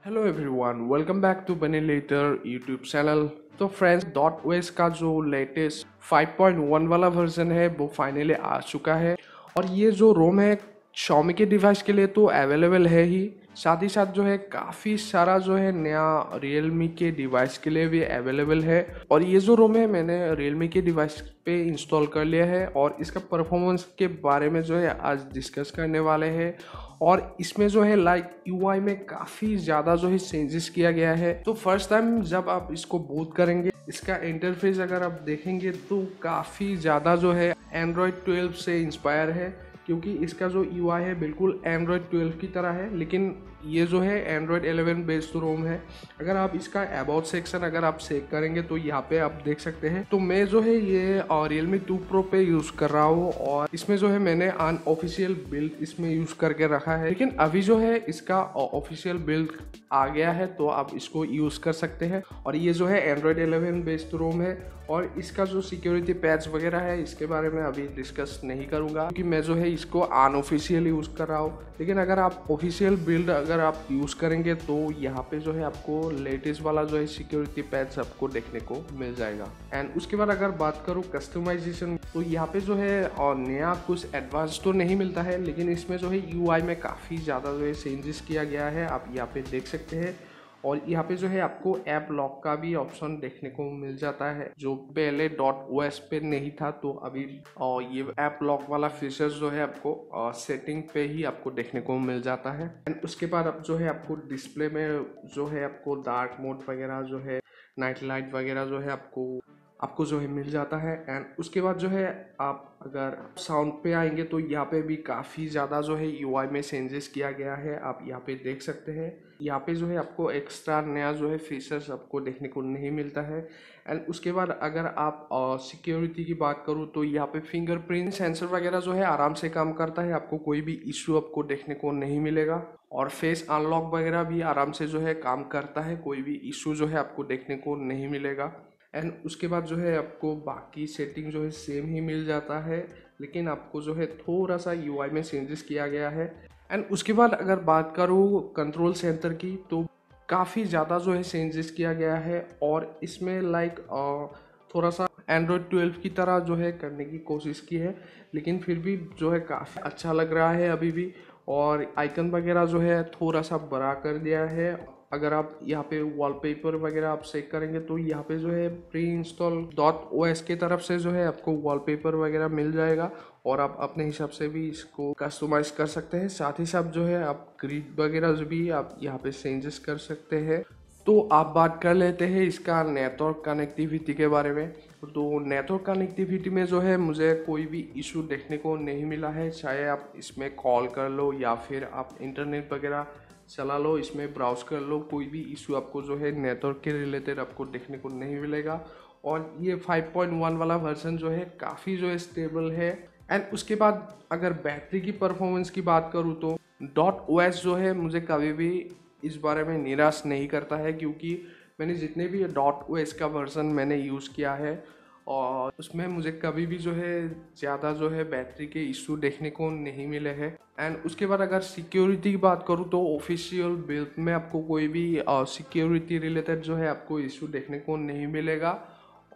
Hello everyone, welcome back to बने लेटर YouTube channel. तो फ्रेंड्स, डॉट ओएस का जो लेटेस्ट 5.1 वाला वर्जन है वो फाइनली आ चुका है। और ये जो रोम है Xiaomi के डिवाइस के लिए तो अवेलेबल है ही, साथ ही साथ जो है काफ़ी सारा जो है नया Realme के डिवाइस के लिए भी अवेलेबल है। और ये जो रोम है मैंने Realme के डिवाइस पे इंस्टॉल कर लिया है और इसका परफॉर्मेंस के बारे में जो है आज डिस्कस करने वाले हैं। और इसमें जो है यूआई में काफ़ी ज़्यादा जो है चेंजेस किया गया है। तो फर्स्ट टाइम जब आप इसको बूट करेंगे, इसका इंटरफेस अगर आप देखेंगे तो काफ़ी ज़्यादा जो है एंड्रॉयड 12 से इंस्पायर है, क्योंकि इसका जो यूआई है बिल्कुल एंड्रॉयड 12 की तरह है, लेकिन ये जो है एंड्रॉयड 11 बेस्ड रोम है। अगर आप इसका अबाउट सेक्शन अगर आप चेक करेंगे तो यहाँ पे आप देख सकते हैं। तो मैं जो है ये Realme 2 Pro पे यूज़ कर रहा हूँ और इसमें जो है मैंने अनऑफिशियल बिल्ड इसमें यूज़ करके रखा है, लेकिन अभी जो है इसका ऑफिशियल बिल्ड आ गया है तो आप इसको यूज़ कर सकते हैं। और ये जो है एंड्रॉयड 11 बेस्ड रोम है और इसका जो सिक्योरिटी पैच वगैरह है इसके बारे में अभी डिस्कस नहीं करूँगा, क्योंकि मैं जो है इसको अनऑफिशियल यूज़ कर रहा हूँ। लेकिन अगर आप ऑफिशियल बिल्ड अगर आप यूज़ करेंगे तो यहाँ पे जो है आपको लेटेस्ट वाला जो है सिक्योरिटी पैच आपको देखने को मिल जाएगा। एंड उसके बाद अगर बात करूँ कस्टमाइजेशन, तो यहाँ पे जो है और नया कुछ एडवांस तो नहीं मिलता है, लेकिन इसमें जो है यूआई में काफ़ी ज़्यादा जो है चेंजेस किया गया है, आप यहाँ पे देख सकते हैं। और यहाँ पे जो है आपको ऐप लॉक का भी ऑप्शन देखने को मिल जाता है, जो पहले डॉट ओएस पे नहीं था। तो अभी ये ऐप लॉक वाला फीचर्स जो है आपको सेटिंग पे ही आपको देखने को मिल जाता है। एंड उसके बाद अब जो है आपको डिस्प्ले में जो है आपको डार्क मोड वगैरह जो है नाइट लाइट वगैरह जो है आपको जो है मिल जाता है। एंड उसके बाद जो है आप अगर साउंड पे आएंगे तो यहाँ पे भी काफ़ी ज़्यादा जो है यूआई में चेंजेस किया गया है, आप यहाँ पे देख सकते हैं। यहाँ पे जो है आपको एक्स्ट्रा नया जो है फीचर्स आपको देखने को नहीं मिलता है। एंड उसके बाद अगर आप सिक्योरिटी की बात करूँ तो यहाँ पे फिंगरप्रिंट सेंसर वगैरह जो है आराम से काम करता है, आपको कोई भी इशू आपको देखने को नहीं मिलेगा। और फेस अनलॉक वगैरह भी आराम से जो है काम करता है, कोई भी इशू जो है आपको देखने को नहीं मिलेगा। एंड उसके बाद जो है आपको बाकी सेटिंग जो है सेम ही मिल जाता है, लेकिन आपको जो है थोड़ा सा यूआई में चेंजेस किया गया है। एंड उसके बाद अगर बात करूँ कंट्रोल सेंटर की, तो काफ़ी ज़्यादा जो है चेंजेस किया गया है और इसमें थोड़ा सा एंड्रॉयड 12 की तरह जो है करने की कोशिश की है, लेकिन फिर भी जो है काफ़ी अच्छा लग रहा है अभी भी। और आइकन वगैरह जो है थोड़ा सा बड़ा कर दिया है। अगर आप यहाँ पे वॉलपेपर वगैरह आप चेक करेंगे तो यहाँ पे जो है प्री इंस्टॉल डॉट ओएस की तरफ से जो है आपको वॉलपेपर वगैरह मिल जाएगा और आप अपने हिसाब से भी इसको कस्टमाइज कर सकते हैं। साथ ही साथ जो है आप ग्रिड वगैरह भी आप यहाँ पे चेंजेस कर सकते हैं। तो आप बात कर लेते हैं इसका नेटवर्क कनेक्टिविटी के बारे में। तो नेटवर्क कनेक्टिविटी में जो है मुझे कोई भी इशू देखने को नहीं मिला है, चाहे आप इसमें कॉल कर लो या फिर आप इंटरनेट वगैरह चला लो, इसमें ब्राउज कर लो, कोई भी इशू आपको जो है नेटवर्क के रिलेटेड आपको देखने को नहीं मिलेगा। और ये 5.1 वाला वर्जन जो है काफ़ी जो है स्टेबल है। एंड उसके बाद अगर बैटरी की परफॉर्मेंस की बात करूँ तो डॉट ओएस जो है मुझे कभी भी इस बारे में निराश नहीं करता है, क्योंकि मैंने जितने भी डॉट ओएस का वर्जन मैंने यूज़ किया है और उसमें मुझे कभी भी जो है ज़्यादा जो है बैटरी के इशू देखने को नहीं मिले हैं। एंड उसके बाद अगर सिक्योरिटी की बात करूँ तो ऑफिशियल बिल्ड में आपको कोई भी सिक्योरिटी रिलेटेड जो है आपको इशू देखने को नहीं मिलेगा।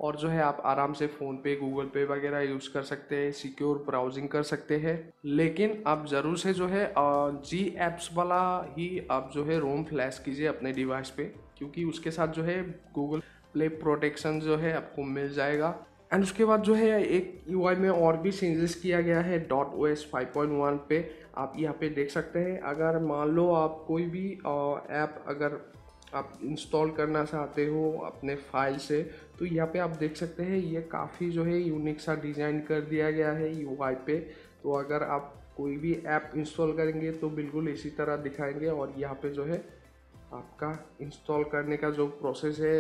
और जो है आप आराम से फ़ोन पे गूगल पे वगैरह यूज़ कर सकते हैं, सिक्योर ब्राउजिंग कर सकते हैं। लेकिन आप ज़रूर से जो है जी एप्स वाला ही आप जो है रोम फ्लैश कीजिए अपने डिवाइस पे, क्योंकि उसके साथ जो है गूगल प्ले प्रोटेक्शन जो है आपको मिल जाएगा। एंड उसके बाद जो है एक यूआई में और भी चेंजेस किया गया है डॉट ओएस 5.1 पे, आप यहाँ पे देख सकते हैं। अगर मान लो आप कोई भी ऐप अगर आप इंस्टॉल करना चाहते हो अपने फाइल से, तो यहाँ पे आप देख सकते हैं ये काफ़ी जो है यूनिक सा डिज़ाइन कर दिया गया है यूआई पे। तो अगर आप कोई भी ऐप इंस्टॉल करेंगे तो बिल्कुल इसी तरह दिखाएंगे। और यहाँ पे जो है आपका इंस्टॉल करने का जो प्रोसेस है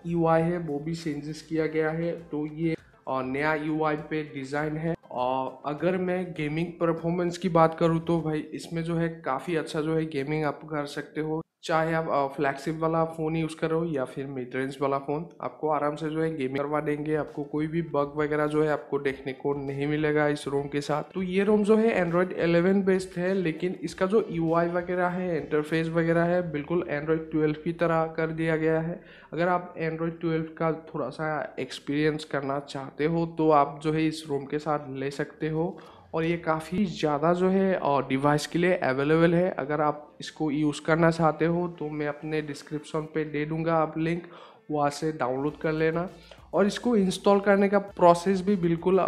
यूआई है वो भी चेंजेस किया गया है। तो ये नया यूआई पे डिज़ाइन है। और अगर मैं गेमिंग परफॉर्मेंस की बात करूँ तो भाई इसमें जो है काफ़ी अच्छा जो है गेमिंग आप कर सकते हो, चाहे आप फ्लैगशिप वाला फ़ोन यूज़ कर रहे हो या फिर मिड रेंज वाला फ़ोन, आपको आराम से जो है गेमिंग करवा देंगे। आपको कोई भी बग वगैरह जो है आपको देखने को नहीं मिलेगा इस रोम के साथ। तो ये रोम जो है एंड्रॉयड 11 बेस्ड है, लेकिन इसका जो यूआई वगैरह है, इंटरफेस वगैरह है, बिल्कुल एंड्रॉयड 12 की तरह कर दिया गया है। अगर आप एंड्रॉयड 12 का थोड़ा सा एक्सपीरियंस करना चाहते हो तो आप जो है इस रोम के साथ ले सकते हो। और ये काफ़ी ज़्यादा जो है और डिवाइस के लिए अवेलेबल है। अगर आप इसको यूज़ करना चाहते हो तो मैं अपने डिस्क्रिप्शन पे दे दूँगा आप लिंक, वहाँ से डाउनलोड कर लेना। और इसको इंस्टॉल करने का प्रोसेस भी बिल्कुल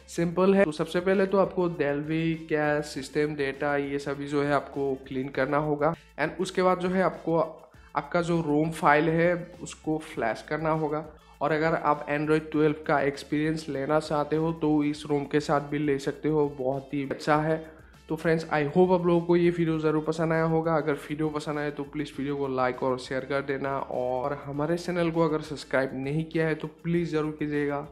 सिंपल है। तो सबसे पहले तो आपको डेल्वी, कैश, सिस्टम डेटा ये सभी जो है आपको क्लीन करना होगा। एंड उसके बाद जो है आपको आपका जो रोम फाइल है उसको फ्लैश करना होगा। और अगर आप एंड्रॉयड 12 का एक्सपीरियंस लेना चाहते हो तो इस रोम के साथ भी ले सकते हो, बहुत ही अच्छा है। तो फ्रेंड्स, आई होप आप लोगों को ये वीडियो ज़रूर पसंद आया होगा। अगर वीडियो पसंद आए तो प्लीज़ वीडियो को लाइक और शेयर कर देना, और हमारे चैनल को अगर सब्सक्राइब नहीं किया है तो प्लीज़ ज़रूर कीजिएगा।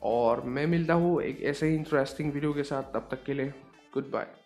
और मैं मिलता हूँ एक ऐसे ही इंटरेस्टिंग वीडियो के साथ, तब तक के लिए गुड बाय।